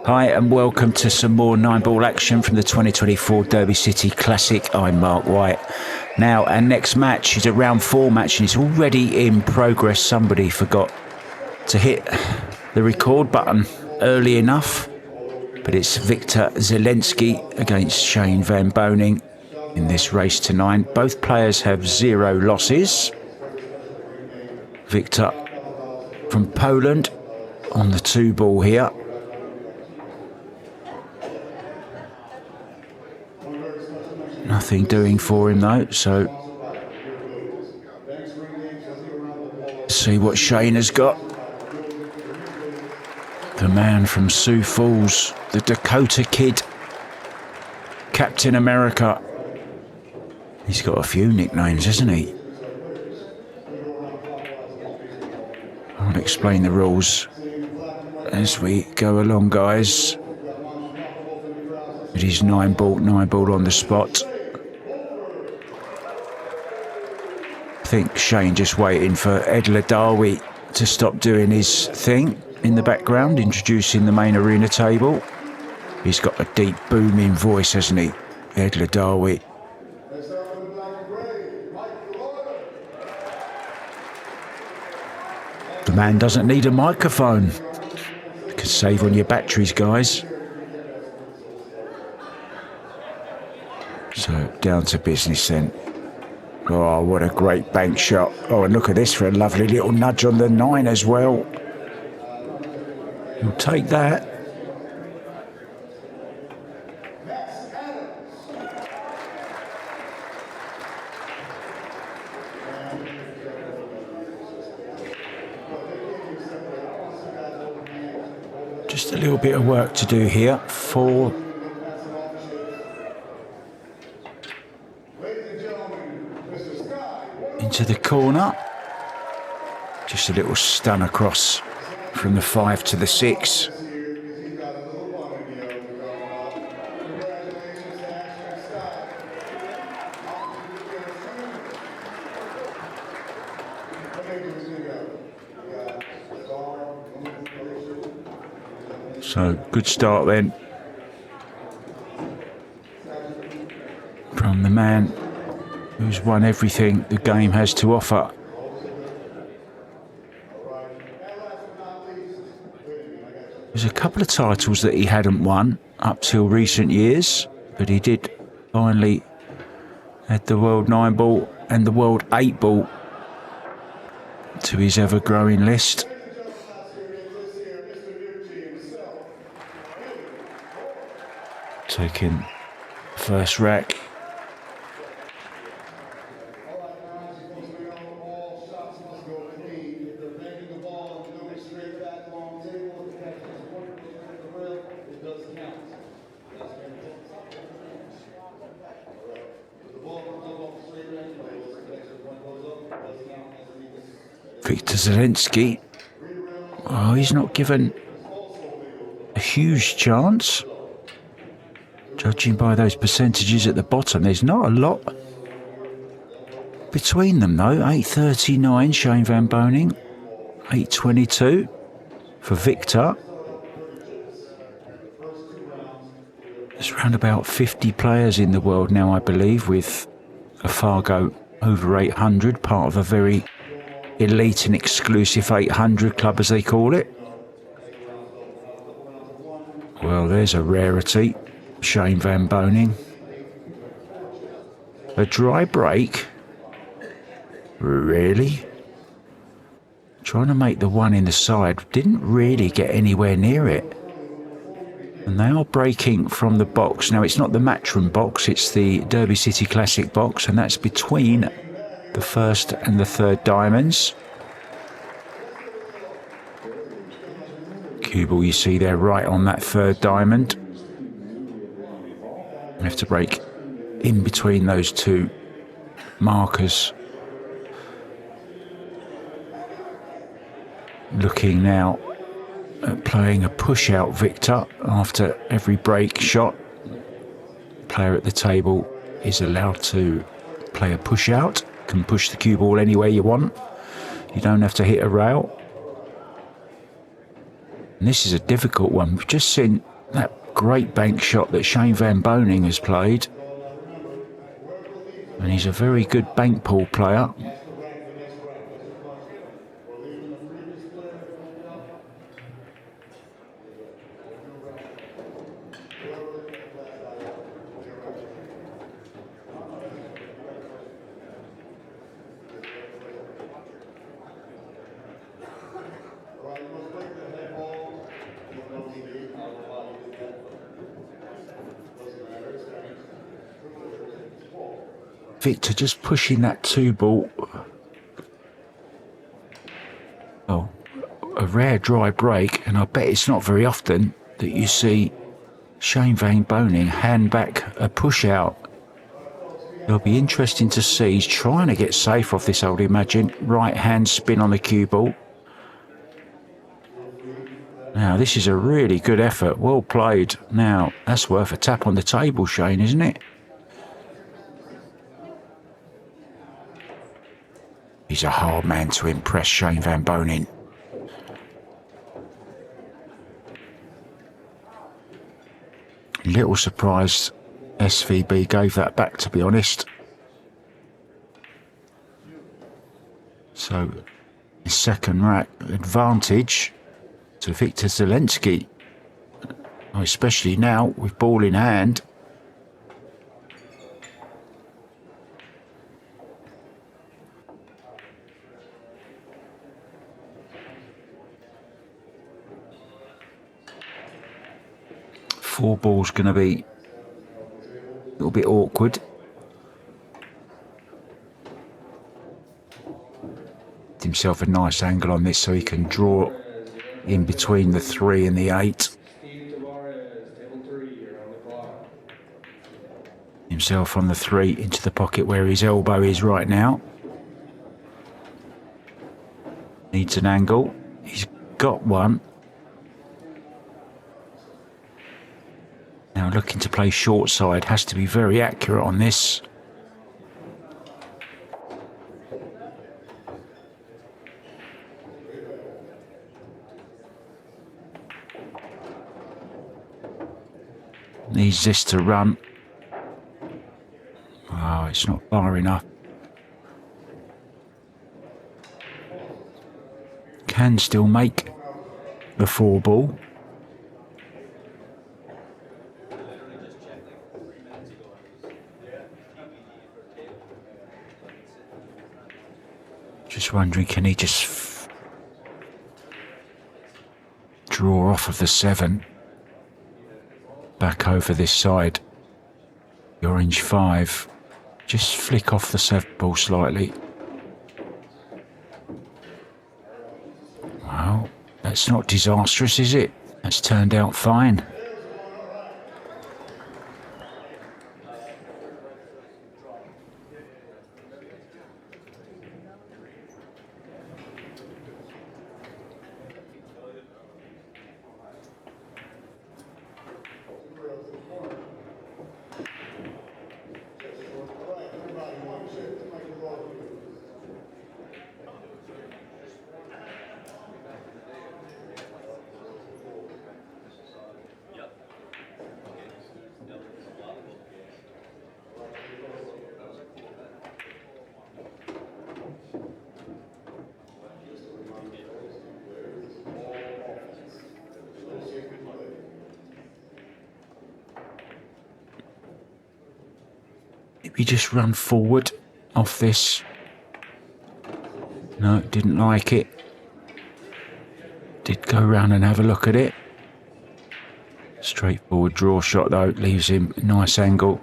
Hi and welcome to some more 9-ball action from the 2024 Derby City Classic. I'm Mark White. Now, our next match is a round 4 match and it's already in progress. Somebody forgot to hit the record button early enough, but it's Wiktor Zielinski against Shane van Boening in this race to 9. Both players have 0 losses. Wiktor from Poland on the 2-ball here. Nothing doing for him though, so see what Shane has got. The man from Sioux Falls, the Dakota Kid, Captain America. He's got a few nicknames, hasn't he? I'll explain the rules as we go along, guys. It is 9-ball on the spot. I think Shane just waiting for Ed Ladawi to stop doing his thing in the background, introducing the main arena table. He's got a deep booming voice, hasn't he, Ed Ladawi? The man doesn't need a microphone. You can save on your batteries, guys. So down to business then. Oh, what a great bank shot. Oh, and look at this for a lovely little nudge on the 9 as well. You'll take that. Just a little bit of work to do here. 4. Into the corner. Just a little stun across from the 5 to the 6. So good start then from the man who's won everything the game has to offer. There's a couple of titles that he hadn't won up till recent years, but he did finally add the World 9-ball and the World 8-ball to his ever-growing list. Taking first rack. Wiktor Zielinski. Oh, he's not given a huge chance. Judging by those percentages at the bottom, there's not a lot between them though. 8.39 Shane van Boening, 8.22 for Wiktor. There's around about 50 players in the world now, I believe, with a Fargo over 800, part of a very elite and exclusive 800 club, as they call it. Well, there's a rarity. Shane van Boening. A dry break? Really? Trying to make the 1 in the side, didn't really get anywhere near it. And they are breaking from the box. Now, it's not the Matchroom box, it's the Derby City Classic box, and that's between the 1st and the 3rd diamonds. Cue ball you see there right on that 3rd diamond. You have to break in between those 2 markers. Looking now at playing a push-out Wiktor after every break shot. Player at the table is allowed to play a push-out. Can push the cue ball anywhere you want. You don't have to hit a rail. And this is a difficult one. We've just seen that great bank shot that Shane Van Boening has played. And he's a very good bank pool player. Wiktor just pushing that 2-ball. Oh, a rare dry break, and I bet it's not very often that you see Shane Van Boening hand back a push out. It'll be interesting to see. He's trying to get safe off this, I would imagine. Right hand spin on the cue ball. Now, this is a really good effort. Well played. Now, that's worth a tap on the table, Shane, isn't it? He's a hard man to impress, Shane Van Boening. Little surprised SVB gave that back, to be honest. So, his second rack advantage to Wiktor Zielinski, especially now with ball in hand. Four ball's going to be a little bit awkward. Get himself a nice angle on this so he can draw in between the 3 and the 8. Himself on the 3 into the pocket where his elbow is right now. Needs an angle. He's got one. Now looking to play short side, has to be very accurate on this. Needs this to run. Oh, it's not far enough. Can still make the 4 ball. Just wondering, can he just draw off of the 7? Back over this side. The orange 5. Just flick off the 7 ball slightly. Well, that's not disastrous, is it? That's turned out fine. Maybe just run forward off this. No, didn't like it. Did go round and have a look at it. Straightforward draw shot though, leaves him a nice angle.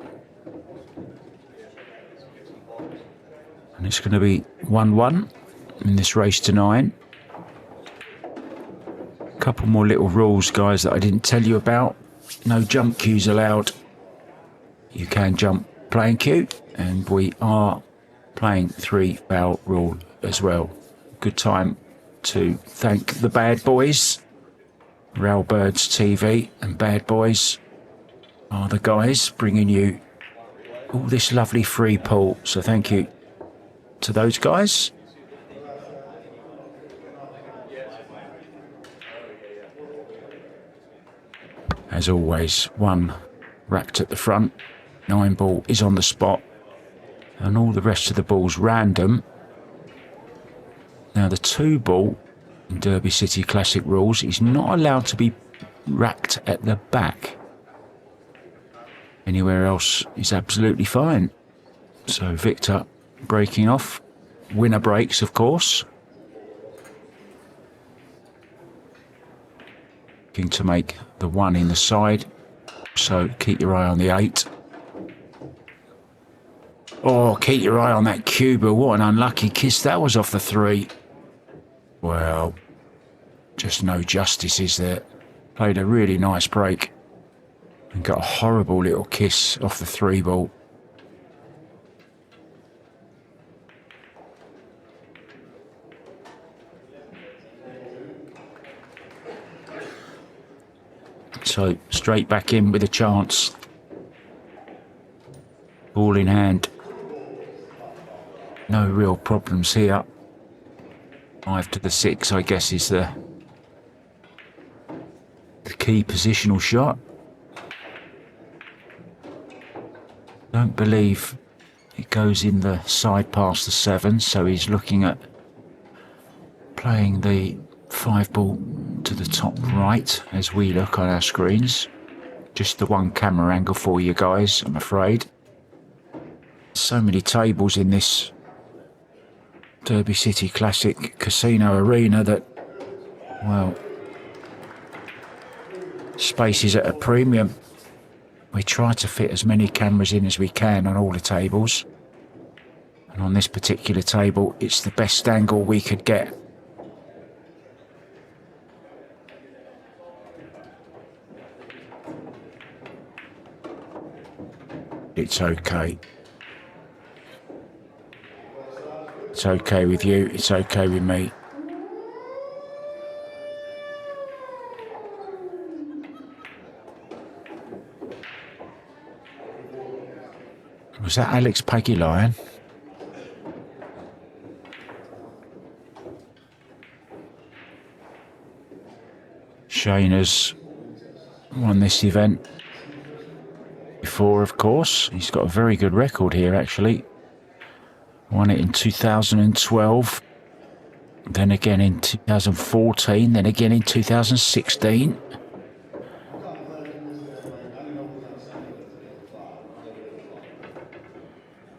And it's going to be 1-1 in this race to 9. A couple more little rules, guys, that I didn't tell you about. No jump cues allowed. You can jump playing cue, and we are playing 3 foul rule as well. Good time to thank the Bad Boys. Rail Birds TV and Bad Boys are the guys bringing you all this lovely free pool. So thank you to those guys. As always, 1 racked at the front, 9 ball is on the spot, and all the rest of the balls random. Now the 2 ball in Derby City Classic rules is not allowed to be racked at the back. Anywhere else is absolutely fine. So Wiktor breaking off. Winner breaks, of course. Looking to make the 1 in the side. So keep your eye on the 8. Oh, keep your eye on that Cuba. What an unlucky kiss that was off the 3. Well, just no justice, is there? Played a really nice break and got a horrible little kiss off the 3 ball. So straight back in with a chance. Ball in hand. No real problems here. 5 to the 6, I guess, is the key positional shot. Don't believe it goes in the side past the 7, so he's looking at playing the 5 ball to the top right as we look on our screens. Just the 1 camera angle for you guys, I'm afraid. So many tables in this Derby City Classic Casino Arena that, well, space is at a premium. We try to fit as many cameras in as we can on all the tables. And on this particular table, it's the best angle we could get. It's okay. It's okay with you, it's okay with me. Was that Alex Pagulayan? Shane has won this event before, of course. He's got a very good record here, actually. Won it in 2012, then again in 2014, then again in 2016.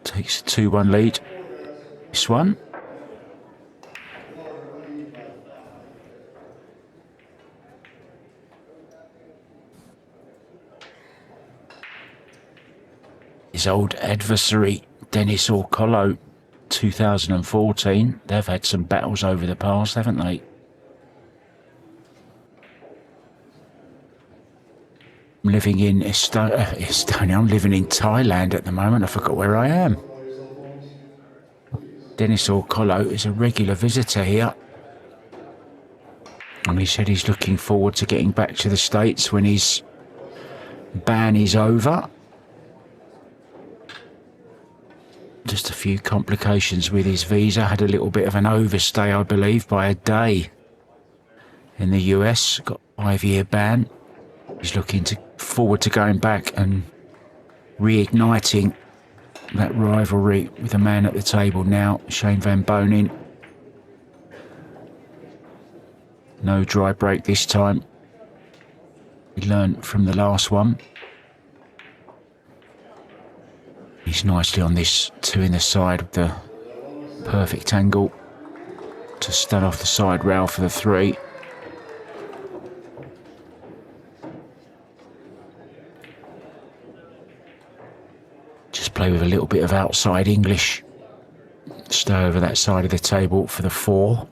Takes a 2-1 lead. This one. His old adversary, Dennis Orcolo, 2014. They've had some battles over the past, haven't they? I'm living in Estonia. I'm living in Thailand at the moment. I forgot where I am. Dennis Orcolo is a regular visitor here. And he said he's looking forward to getting back to the States when his ban is over. Just a few complications with his visa. Had a little bit of an overstay, I believe, by a day in the US. Got a 5-year ban. He's looking forward to going back and reigniting that rivalry with the man at the table now, Shane Van Boening. No dry break this time. He learnt from the last one. He's nicely on this 2 in the side with the perfect angle to stun off the side rail for the 3. Just play with a little bit of outside English. Stay over that side of the table for the 4.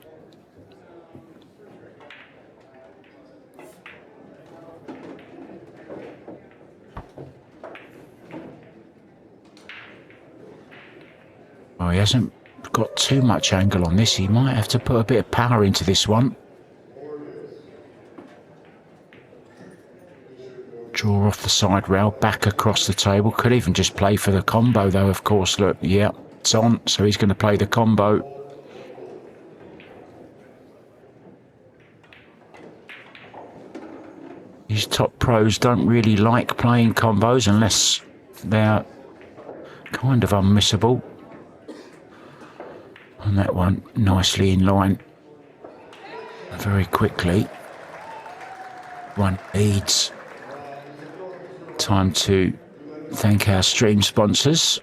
Oh, he hasn't got too much angle on this. He might have to put a bit of power into this one. Draw off the side rail, back across the table. Could even just play for the combo though, of course. Look, yeah, it's on. So he's going to play the combo. These top pros don't really like playing combos unless they're kind of unmissable. And that one nicely in line very quickly. One leads. Time to thank our stream sponsors.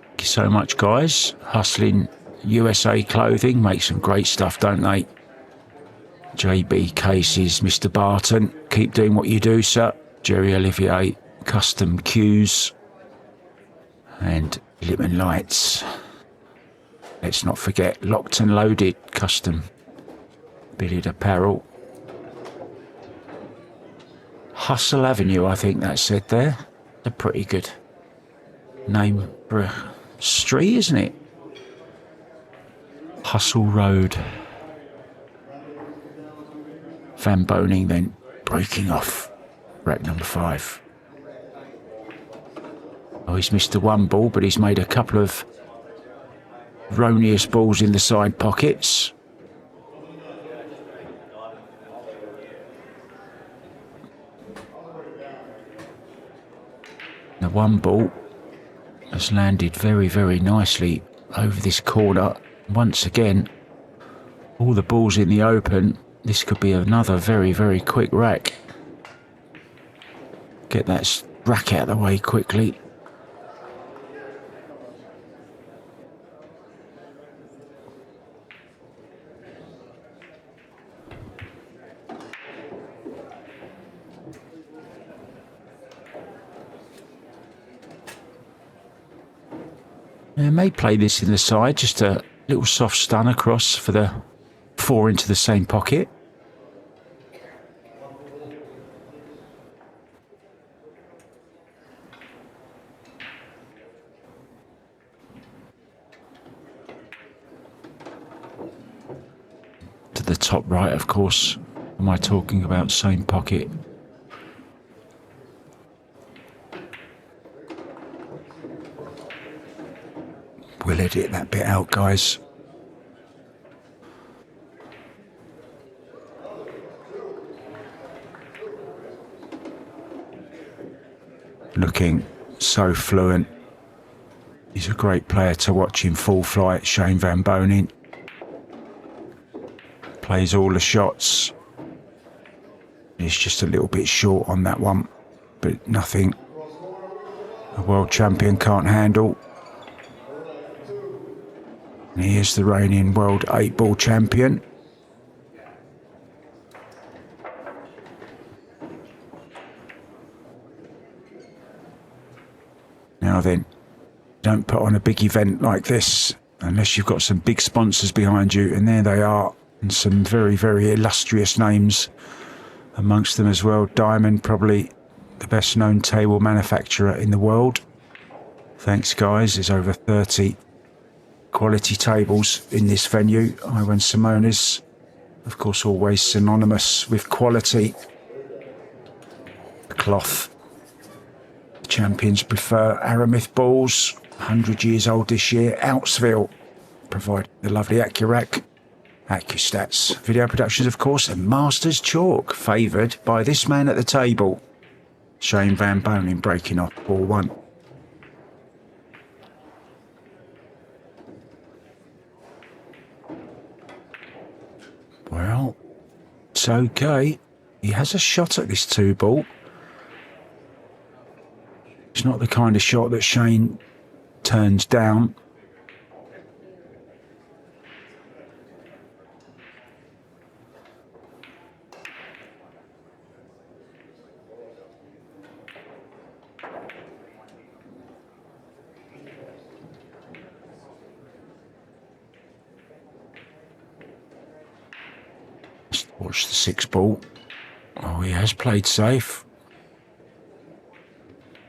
Thank you so much, guys. Hustling USA Clothing make some great stuff, don't they? JB Cases, Mr. Barton, keep doing what you do, sir. Jerry Olivier, Custom Cues, and Lippman Lights. Let's not forget Locked and Loaded, custom billiard apparel. Hustle Avenue, I think that said there. A pretty good name for a street, isn't it? Hustle Road. Van Boening then breaking off. Rack number 5. Oh, he's missed the one ball, but he's made a couple of erroneous balls in the side pockets. The one ball has landed very, very nicely over this corner. Once again, all the balls in the open. This could be another very, very quick rack. Get that rack out of the way quickly. I may play this in the side, just a little soft stun across for the 4 into the same pocket. To the top right, of course. Am I talking about same pocket? We'll edit that bit out, guys. Looking so fluent. He's a great player to watch in full flight, Shane Van Boening. Plays all the shots. He's just a little bit short on that one, but nothing a world champion can't handle. And he is the reigning world 8-ball champion. Now then, don't put on a big event like this unless you've got some big sponsors behind you, and there they are, and some very, very illustrious names amongst them as well. Diamond, probably the best known table manufacturer in the world. Thanks, guys. There's over 30 quality tables in this venue. Iwan Simonis, of course, always synonymous with quality. The cloth. The champions prefer Aramith balls. 100 years old this year. Outsville provide the lovely Accurac. Accustats Video Productions, of course, and Masters Chalk, favoured by this man at the table. Shane Van Boening breaking off 4-1. Well, it's okay. He has a shot at this 2-ball. It's not the kind of shot that Shane turns down. Watch the 6-ball. Oh, he has played safe.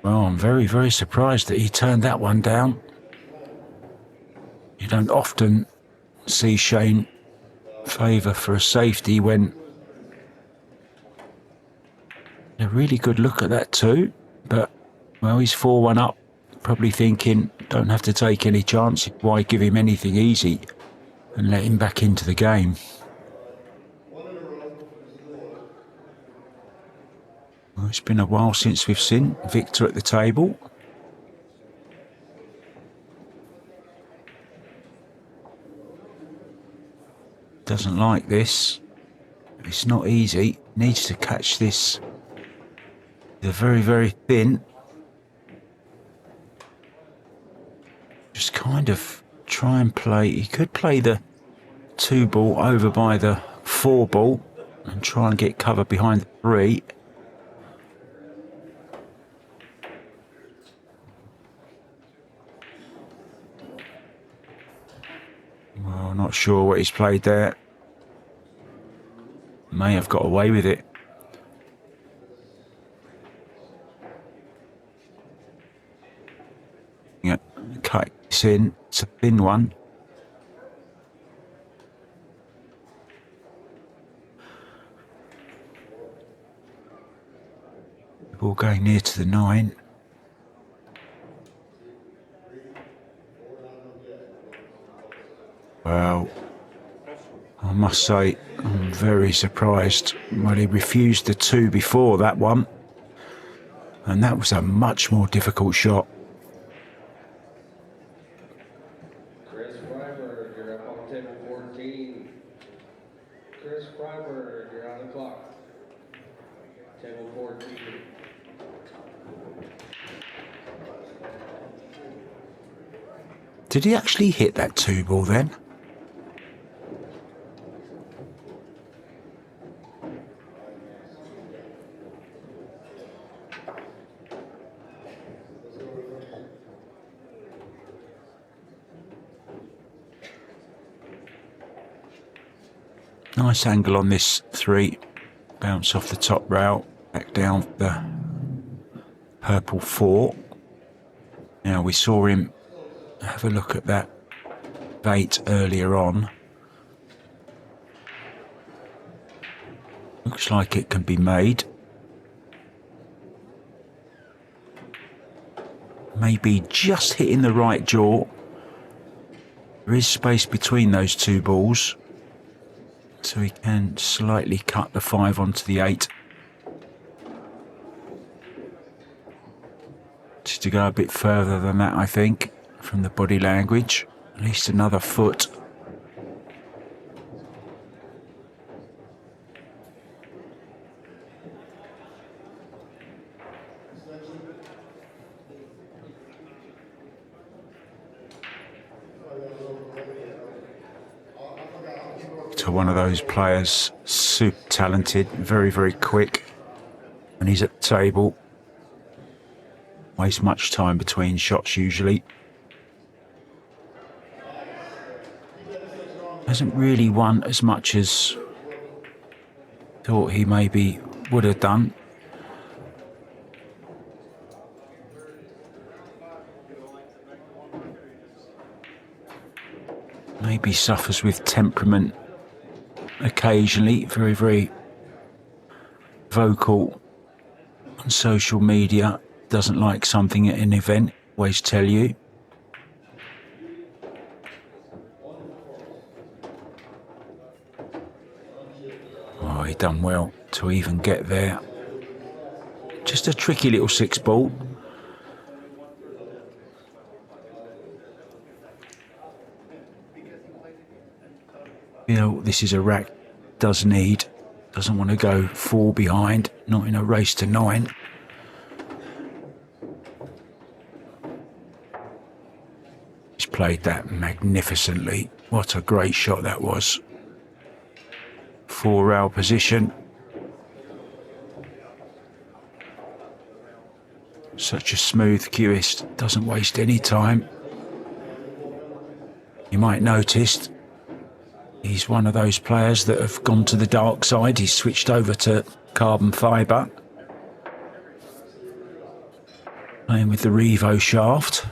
Well, I'm very, very surprised that he turned that one down. You don't often see Shane favour for a safety when a really good look at that too. But, well, he's 4-1 up, probably thinking, don't have to take any chance. Why give him anything easy and let him back into the game? Well, it's been a while since we've seen Wiktor at the table. Doesn't like this. It's not easy. Needs to catch this. They're very, very thin. Just kind of try and play. He could play the 2 ball over by the 4 ball and try and get cover behind the 3. Well, not sure what he's played there. May have got away with it. Yeah, cut this in. It's a thin one. Ball going near to the 9. Well, I must say, I'm very surprised. Well, he refused the 2 before that one. And that was a much more difficult shot. Chris Freiberg, you're up on table 14. Chris Freiberg, you're on the clock. Table 14. Did he actually hit that 2 ball then? Nice angle on this 3. Bounce off the top rail, back down the purple 4. Now we saw him have a look at that bait earlier on. Looks like it can be made. Maybe just hitting the right jaw. There is space between those 2 balls, so he can slightly cut the 5 onto the 8. Just to go a bit further than that, I think, from the body language. At least another foot. To one of those players, super talented, very, very quick. And he's at the table. Waste much time between shots usually. Hasn't really won as much as thought he maybe would have done. Maybe suffers with temperament occasionally. Very, very vocal on social media. Doesn't like something at an event, always tell you. Oh, he done well to even get there. Just a tricky little 6 ball. You know, this is a rack does need. Doesn't want to go 4 behind, not in a race to 9. He's played that magnificently. What a great shot that was. 4 rail position. Such a smooth cueist, doesn't waste any time. You might notice he's one of those players that have gone to the dark side. He's switched over to carbon fibre. Playing with the Revo shaft.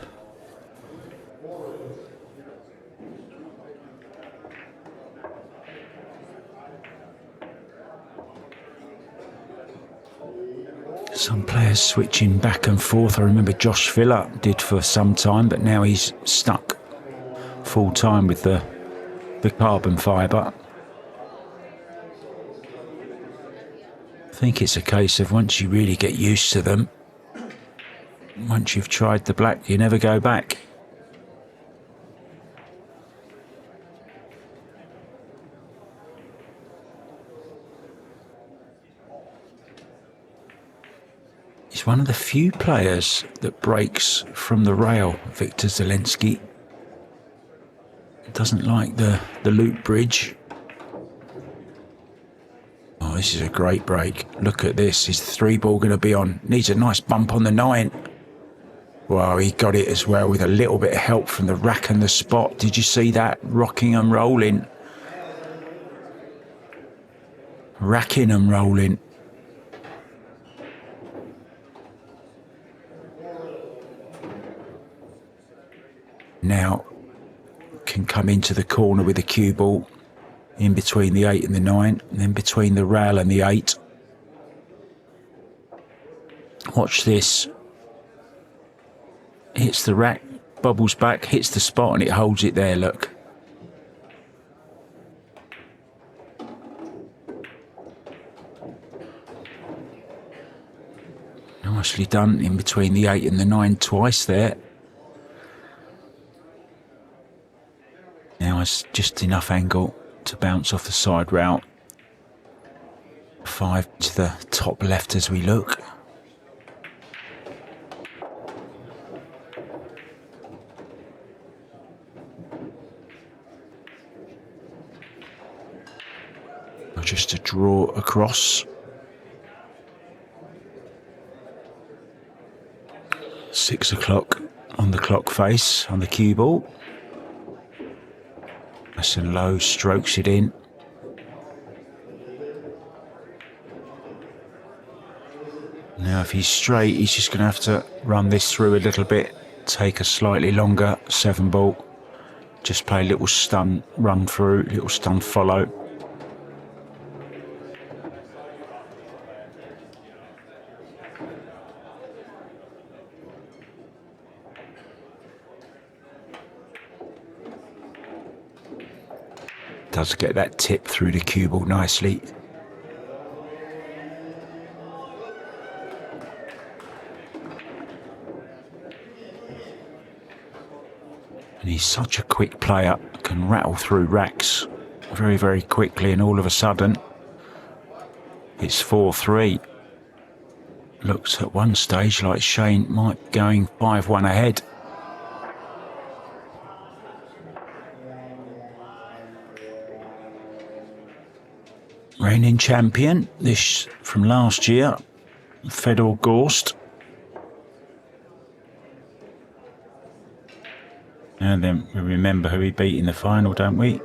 Some players switching back and forth. I remember Josh Villa did for some time, but now he's stuck full time with the carbon fibre. think it's a case of once you really get used to them, once you've tried the black, you never go back. He's one of the few players that breaks from the rail, Wiktor Zielinski. Doesn't like the loop bridge. Oh, this is a great break. Look at this. Is the 3-ball going to be on? Needs a nice bump on the 9. Wow, he got it as well with a little bit of help from the rack and the spot. Did you see that? Rocking and rolling. Racking and rolling. Now can come into the corner with the cue ball in between the 8 and the 9, and then between the rail and the 8. Watch this. Hits the rack, bubbles back, hits the spot, and it holds it there, look. Nicely done in between the 8 and the 9 twice there. Now it's just enough angle to bounce off the side route. 5 to the top left as we look. Just to draw across. 6 o'clock on the clock face on the cue ball. Nice and low, strokes it in. Now if he's straight, he's just going to have to run this through a little bit, take a slightly longer 7-ball. Just play a little stun, run through, little stun follow. Does get that tip through the cue ball nicely. And he's such a quick player, can rattle through racks very, very quickly, and all of a sudden it's 4-3. Looks at one stage like Shane might be going 5-1 ahead. Reigning champion, this from last year, Fedor Gorst. And then we remember who he beat in the final, don't we?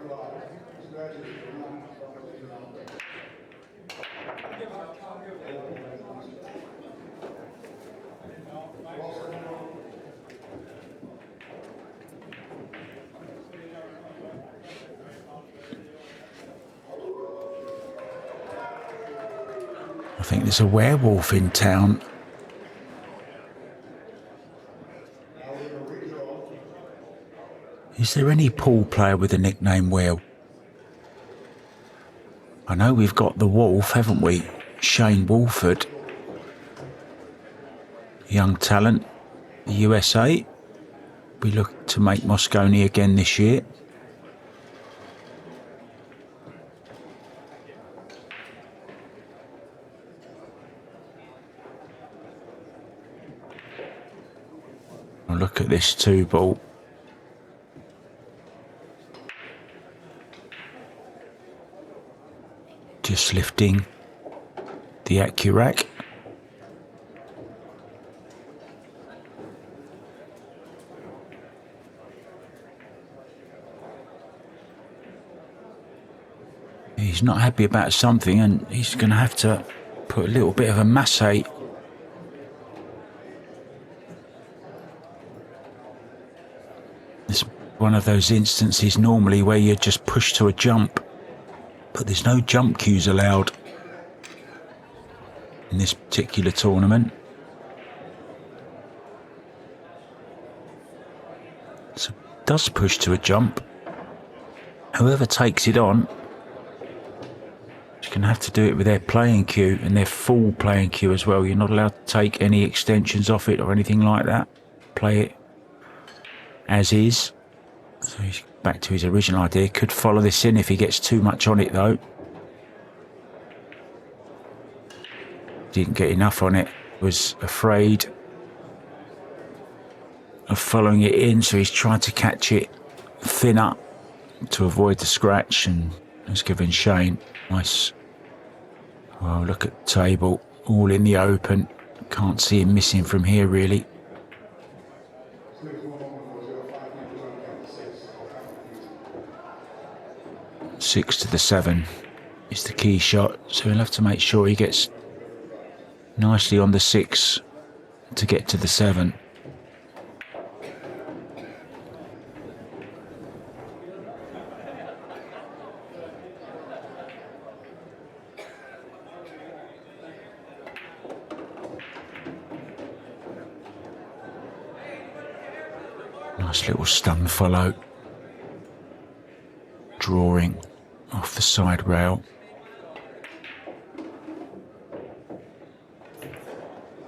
I think there's a werewolf in town. Is there any pool player with the nickname Werewolf? I know we've got the Wolf, haven't we? Shane Wolford. Young talent, the USA. We look to make Moscone again this year. Look at this 2-ball. Just lifting the Accurac. He's not happy about something, and he's going to have to put a little bit of a massate. It's one of those instances normally where you just push to a jump, but there's no jump cues allowed in this particular tournament. So it does push to a jump. Whoever takes it on is going to have to do it with their playing cue and their full playing cue as well. You're not allowed to take any extensions off it or anything like that. Play it as is. So he's back to his original idea. Could follow this in if he gets too much on it though. Didn't get enough on it. Was afraid of following it in, so he's trying to catch it thinner to avoid the scratch, and has given Shane nice. Well, look at the table, all in the open. Can't see him missing from here really. 6 to the 7 is the key shot, so he'll have to make sure he gets nicely on the 6 to get to the 7. Nice little stun follow. Drawing off the side rail.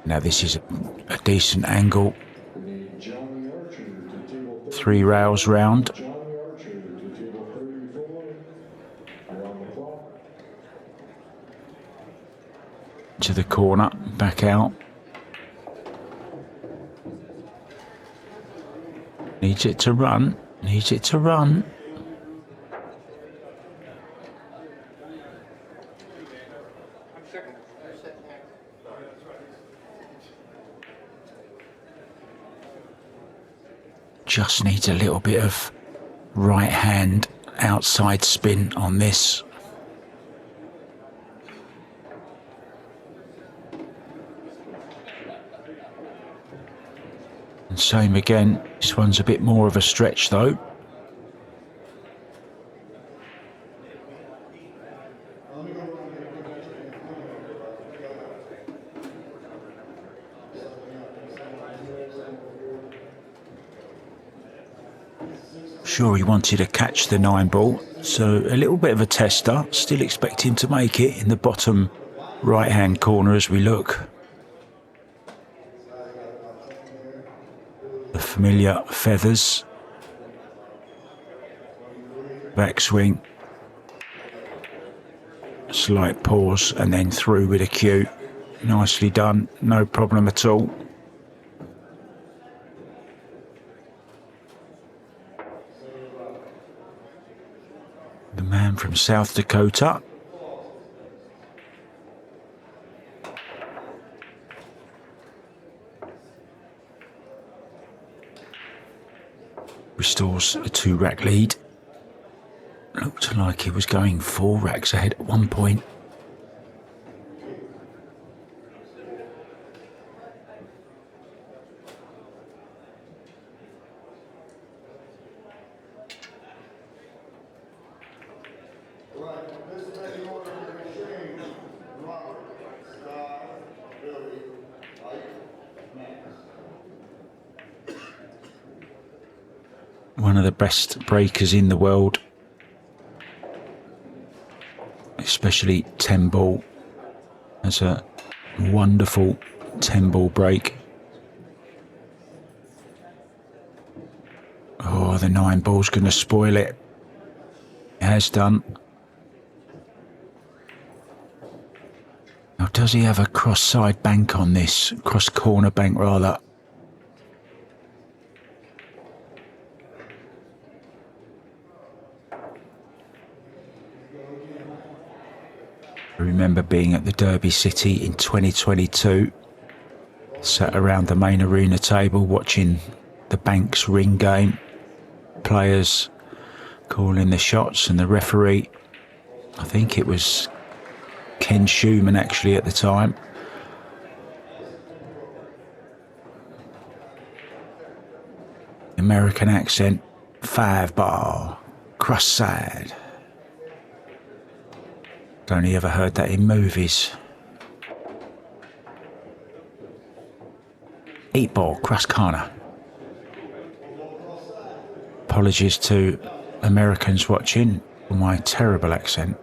Now this is a decent angle. 3 rails round. To the corner, back out. Needs it to run, needs it to run. Just needs a little bit of right hand outside spin on this. And same again, this one's a bit more of a stretch though. Sure, he wanted to catch the 9 ball, so a little bit of a tester. Still expect him to make it in the bottom right hand corner as we look. The familiar feathers. Backswing. Slight pause and then through with a cue. Nicely done, no problem at all. The man from South Dakota. Restores a 2-rack lead. Looked like he was going 4 racks ahead at one point. One of the best breakers in the world, especially 10 ball. That's a wonderful 10 ball break. Oh, the 9 ball's going to spoil it. It has done. Now, does he have a cross side bank on this? Cross corner bank rather. I remember being at the Derby City in 2022, sat around the main arena table watching the Banks ring game, players calling the shots and the referee, I think it was Ken Schumann actually at the time. American accent, 5 ball, cross side. Only ever heard that in movies. 8 ball, cross corner. Apologies to Americans watching for my terrible accent.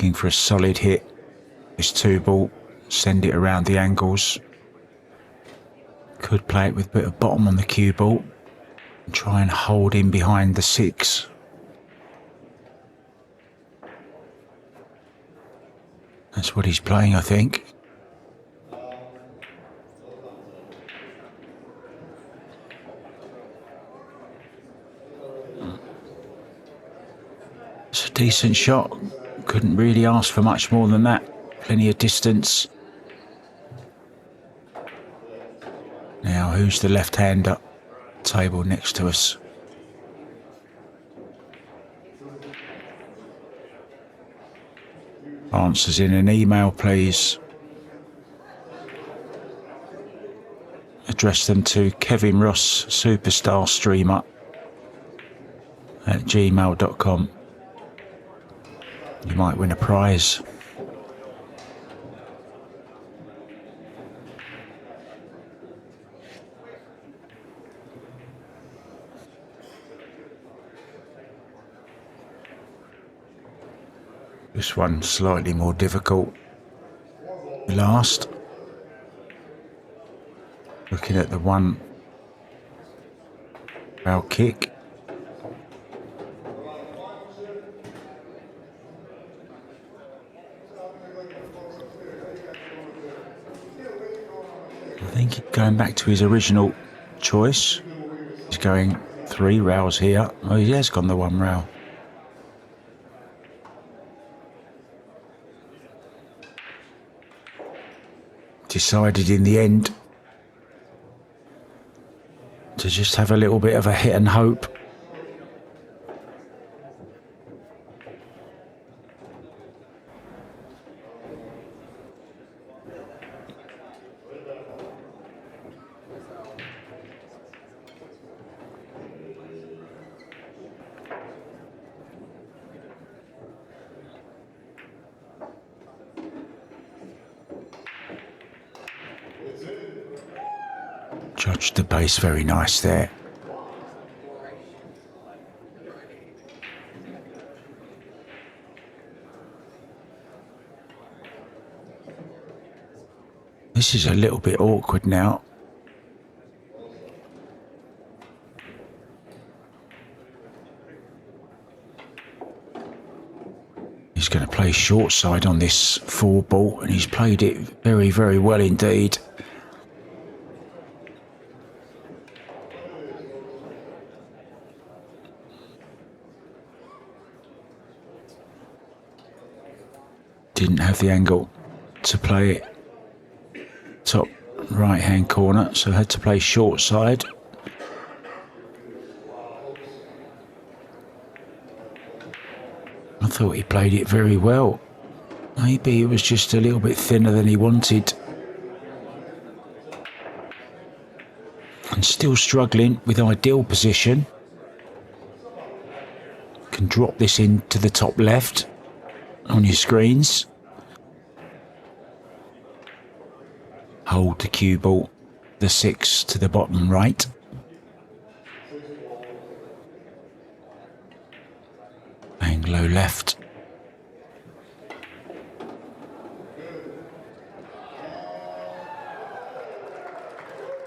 Looking for a solid hit. This 2-ball, send it around the angles. Could play it with a bit of bottom on the cue ball and try and hold in behind the 6. That's what he's playing, I think. It's a decent shot. Couldn't really ask for much more than that. Plenty of distance. Now, who's the left-hander? Table next to us. Answers in an email, please. Address them to Kevin Ross, Superstar Streamer @gmail.com. You might win a prize. This one slightly more difficult. Last. Looking at the one foul kick. I think going back to his original choice. He's going 3 rails here. Oh, he has gone the 1 rail. Decided in the end to just have a little bit of a hit and hope. Judged the base very nice there. This is a little bit awkward now. He's going to play short side on this 4-ball, and he's played it very, very well indeed. Didn't have the angle to play it top right hand corner, so had to play short side. I thought he played it very well. Maybe it was just a little bit thinner than he wanted. And still struggling with ideal position. Can drop this into the top left on your screens. Hold the cue ball, the 6 to the bottom right. Hang low left.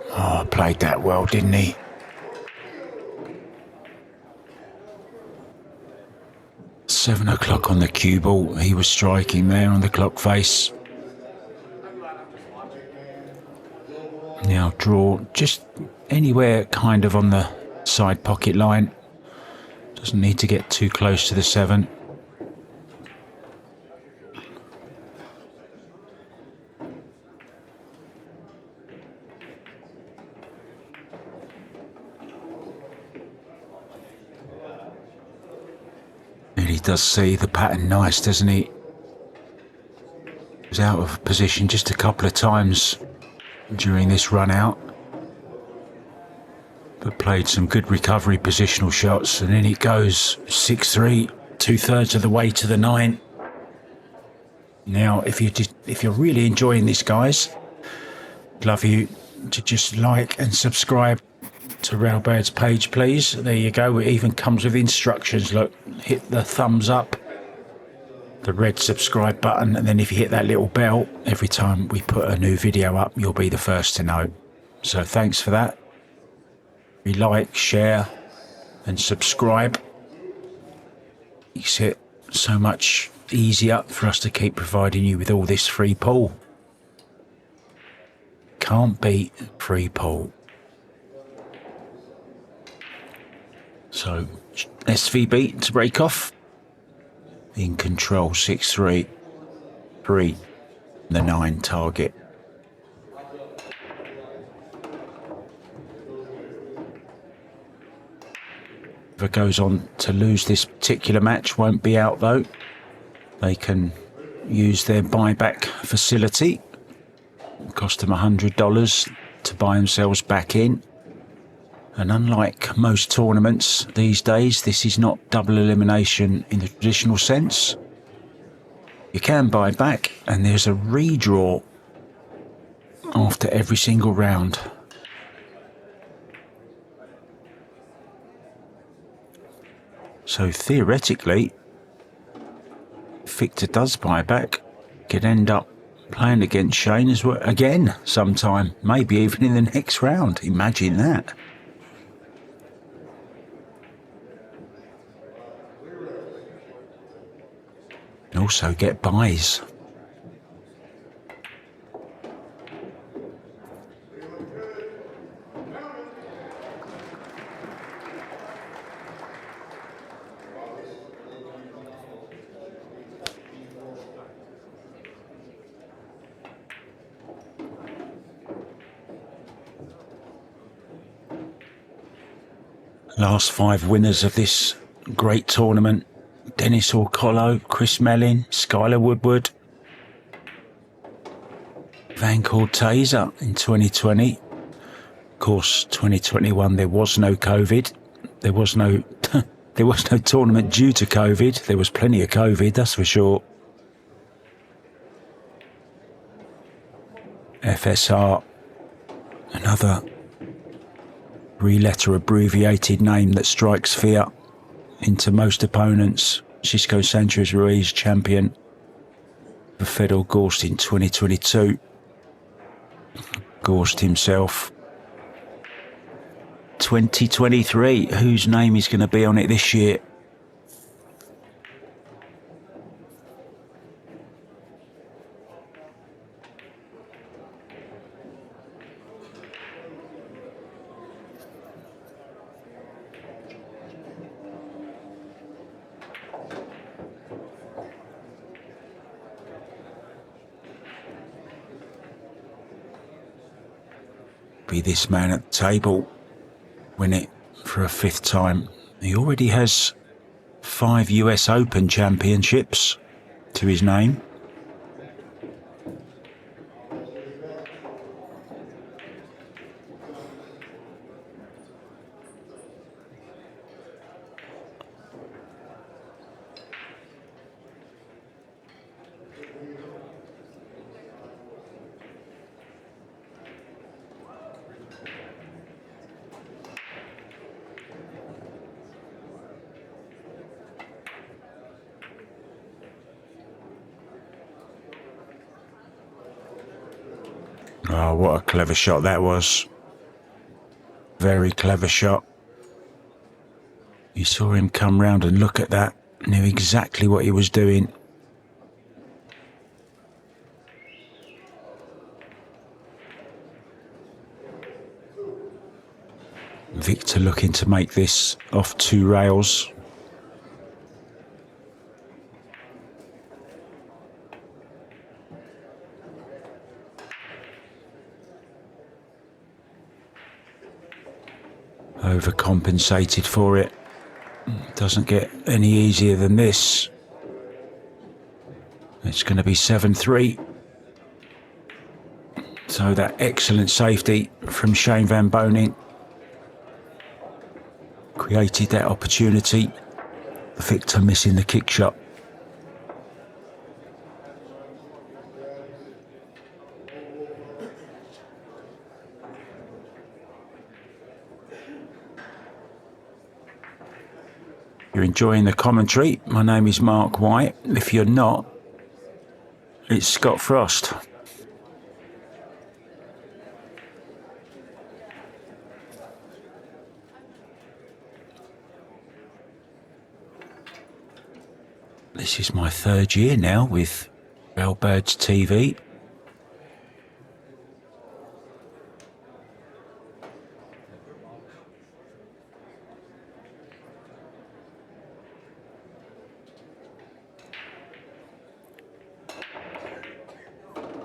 Oh, played that well, didn't he? Seven o'clock on the cue ball. He was striking there on the clock face. Now draw just anywhere kind of on the side pocket line. Doesn't need to get too close to the 7. And he does see the pattern nice, doesn't he? Was out of position just a couple of times during this run out, but played some good recovery positional shots, and in it goes 6-3, 2/3 of the way to the 9. Now, if you're really enjoying this, guys, I'd love you to just like and subscribe to Railbird's page, please. There you go. It even comes with instructions. Look, hit the thumbs up the red subscribe button, and then if you hit that little bell, every time we put a new video up, you'll be the first to know. So thanks for that. We like, share, and subscribe. Makes it so much easier for us to keep providing you with all this free pool. Can't beat free pool. So SVB to break off. In control 6-3, 3, the 9 target. Whoever goes on to lose this particular match won't be out though. They can use their buyback facility. It cost them $100 to buy themselves back in. And unlike most tournaments these days, this is not double elimination in the traditional sense. You can buy back, and there's a redraw after every single round. So theoretically, if Wiktor does buy back, could end up playing against Shane as well again sometime, maybe even in the next round. Imagine that. And also get buys. Last 5 winners of this great tournament: Dennis Orcolo, Chris Mellin, Skylar Woodward, Van Corteza in 2020. Of course, 2021 there was no COVID. There was no there was no tournament due to COVID. There was plenty of COVID, that's for sure. FSR, another 3-letter abbreviated name that strikes fear into most opponents. Cisco Sanchez Ruiz, champion for Fedor Gorst in 2022. Gorst himself. 2023, whose name is going to be on it this year? Be this man at the table, win it for a 5th time. He already has 5 US Open championships to his name. Oh, what a clever shot that was. Very clever shot. You saw him come round and look at that. Knew exactly what he was doing. Wiktor looking to make this off 2 rails. Overcompensated for it. Doesn't get any easier than this. It's going to be 7-3. So that excellent safety from Shane Van Boening created that opportunity. Wiktor missing the kick shot. You're enjoying the commentary. My name is Mark White. If you're not, it's Scott Frost. This is my third year now with Railbirds TV.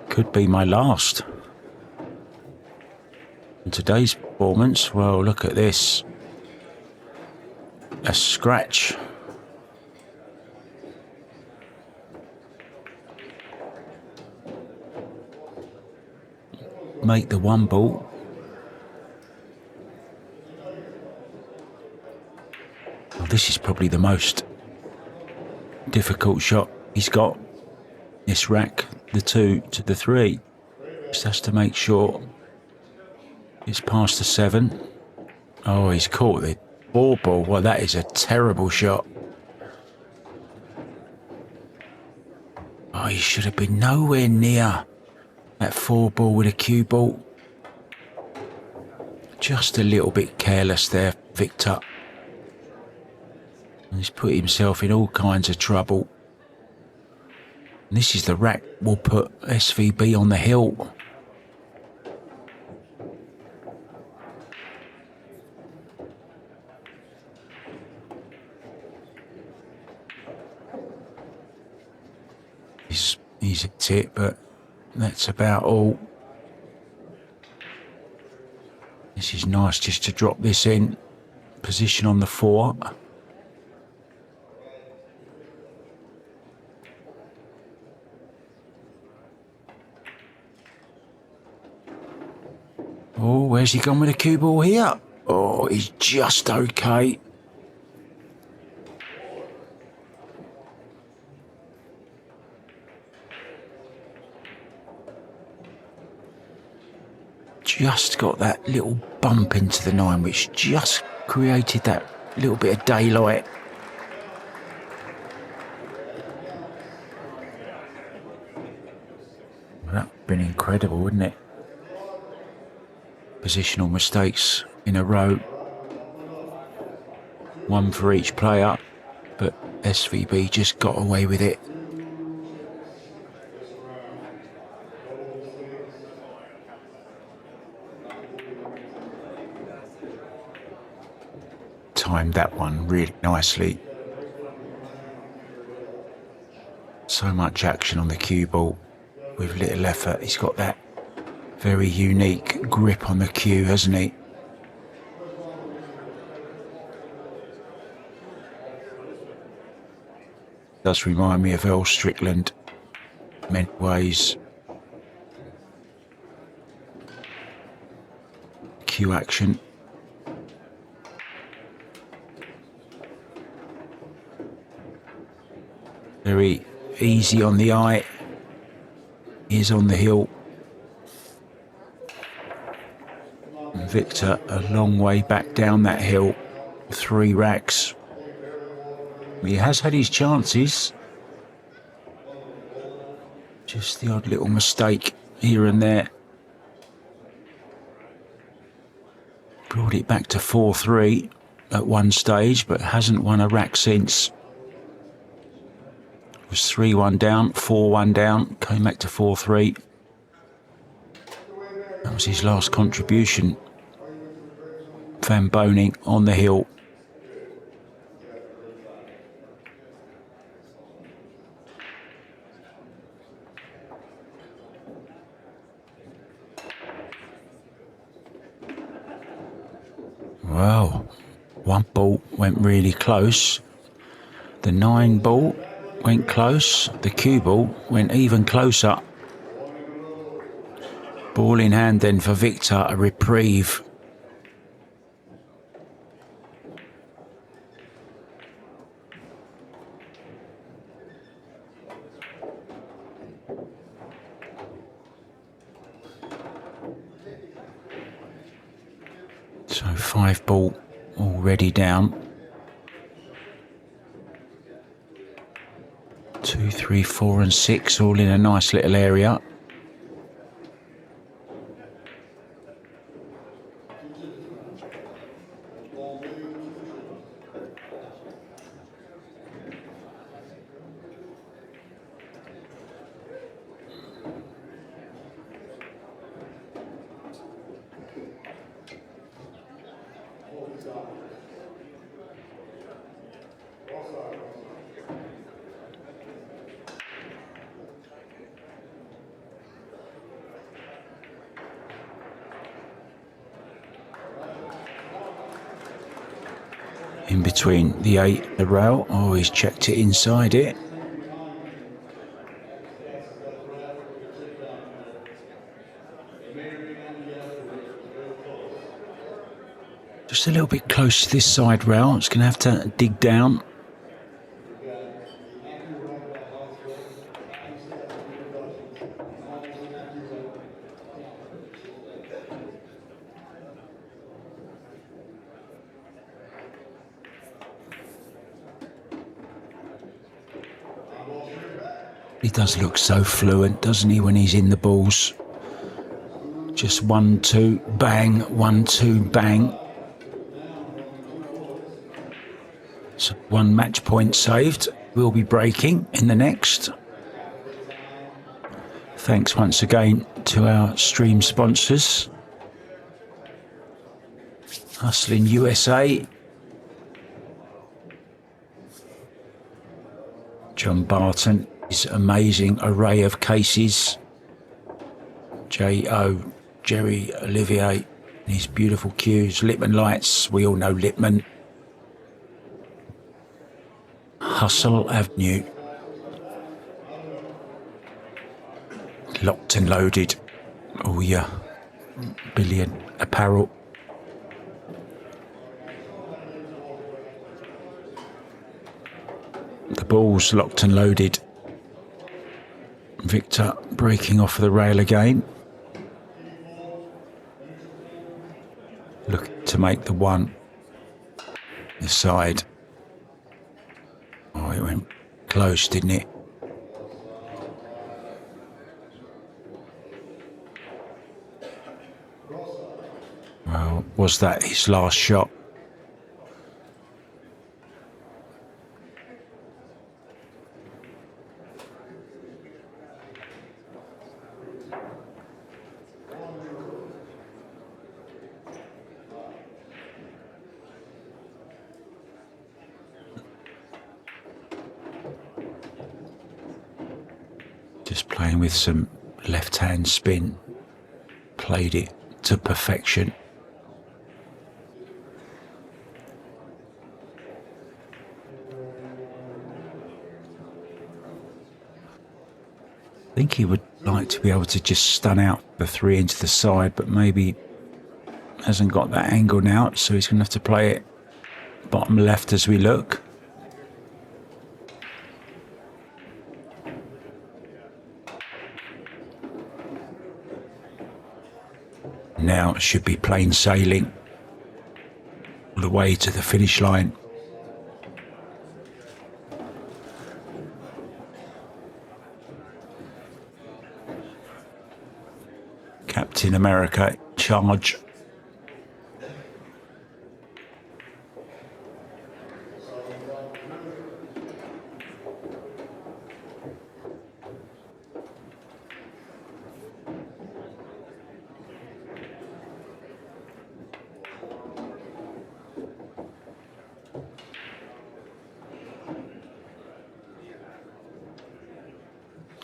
Could be my last. And today's performance, well, look at this. A scratch. Make the one ball. Well, this is probably the most difficult shot he's got. This rack, the 2 to the 3. Just has to make sure it's past the 7. Oh, he's caught the 4 ball. Well, that is a terrible shot. Oh, he should have been nowhere near that 4 ball with a cue ball. Just a little bit careless there, Wiktor. He's put himself in all kinds of trouble. And this is the rack will put SVB on the hill. He's at it, but that's about all. This is nice just to drop this in. Position on the 4. Oh, where's he gone with the cue ball here? Oh, he's just okay. Just got that little bump into the 9, which just created that little bit of daylight. Well, that would have been incredible, wouldn't it? Positional mistakes in a row. 1 for each player, but SVB just got away with it. Timed that one really nicely. So much action on the cue ball with little effort. He's got that very unique grip on the cue, hasn't he? Does remind me of Earl Strickland in many ways. Cue action. Very easy on the eye. He's on the hill. And Wiktor a long way back down that hill. 3 racks. He has had his chances. Just the odd little mistake here and there. Brought it back to 4-3 at one stage, but hasn't won a rack since. It was 3-1 down, 4-1 down, came back to 4-3. That was his last contribution. Van Boening on the hill. Well, 1 ball went really close. The 9 ball went close. The cue ball went even closer. Ball in hand then for Wiktor, a reprieve. So 5 ball already down. 3, 4 and 6 all in a nice little area. In between the 8, the rail. Oh, he's checked it inside it. Just a little bit close to this side rail. It's going to have to dig down. He does look so fluent, doesn't he, when he's in the balls? Just 1, 2, bang, 1, 2, bang. So 1 match point saved. We'll be breaking in the next. Thanks once again to our stream sponsors. Hustling USA. John Barton. His amazing array of cases. J.O. Jerry Olivier. And his beautiful cues. Lippmann lights. We all know Lippmann. Hustle Avenue. Locked and loaded. Oh yeah. Billion apparel. The ball's locked and loaded. Wiktor breaking off the rail again. Look to make the 1. The side. Oh, it went close, didn't it? Well, was that his last shot? Just playing with some left-hand spin. Played it to perfection. I think he would like to be able to just stun out the 3 into the side, but maybe hasn't got that angle now, so he's going to have to play it bottom left as we look. Now it should be plain sailing all the way to the finish line. Captain America, charge.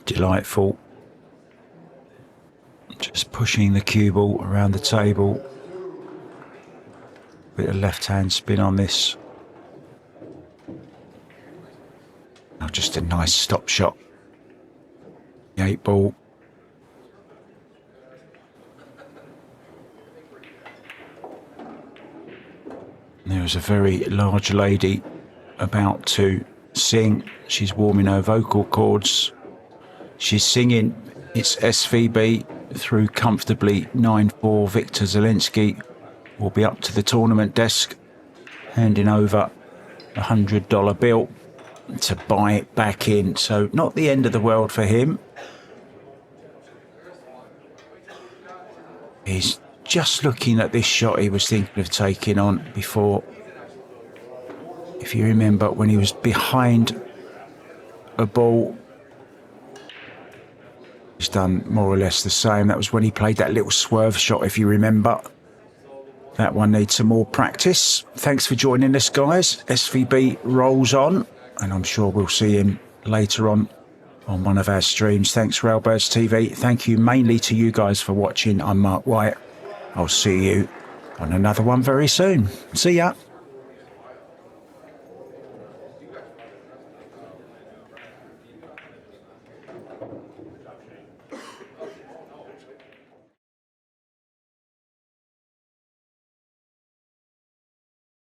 Delightful. Just pushing the cue ball around the table. Bit of left-hand spin on this. Now just a nice stop shot. The 8 ball. There's a very large lady about to sing. She's warming her vocal cords. She's singing It's SVB through comfortably 9-4. Wiktor Zielinski will be up to the tournament desk, handing over a $100 bill. to buy it back in. So not the end of the world for him. He's just looking at this shot he was thinking of taking on before. If you remember, when he was behind a ball, he's done more or less the same. That was when he played that little swerve shot, if you remember. That one needs some more practice. Thanks for joining us, guys. SVB rolls on, and I'm sure we'll see him later on one of our streams. Thanks, Railbirds TV. Thank you mainly to you guys for watching. I'm Mark White. I'll see you on another one very soon. See ya.